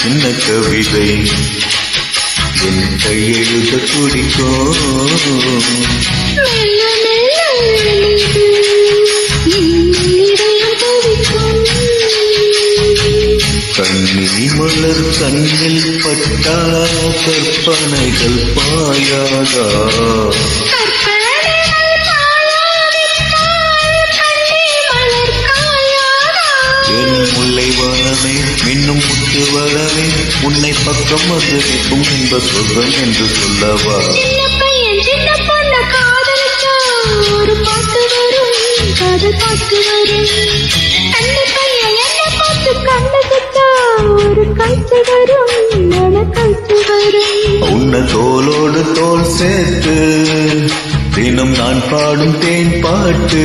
சின்ன கவிதை என் கையெழுத துடிக்கும். கண்ணி மலர் கண்ணில் பட்டா கற்பனைகள் பாயாதா? என் முல்லை வரவே மின்னும் முத்து வரவே உன்னை பக்கம் வந்து நிற்கும் என்ப சொல்வன் என்று சொல்லவா? ஒரு பாட்டு வரும், காதல் பாட்டு வரும். அந்த பையன் என்ன பார்த்து கண்ணகிட்டா ஒரு காய்ச்சி வரும், மன காய்ச்சி வரும். உன்ன தோளோடு தோல் சேர்த்து தினம் நான் பாடும் தேன் பாட்டு.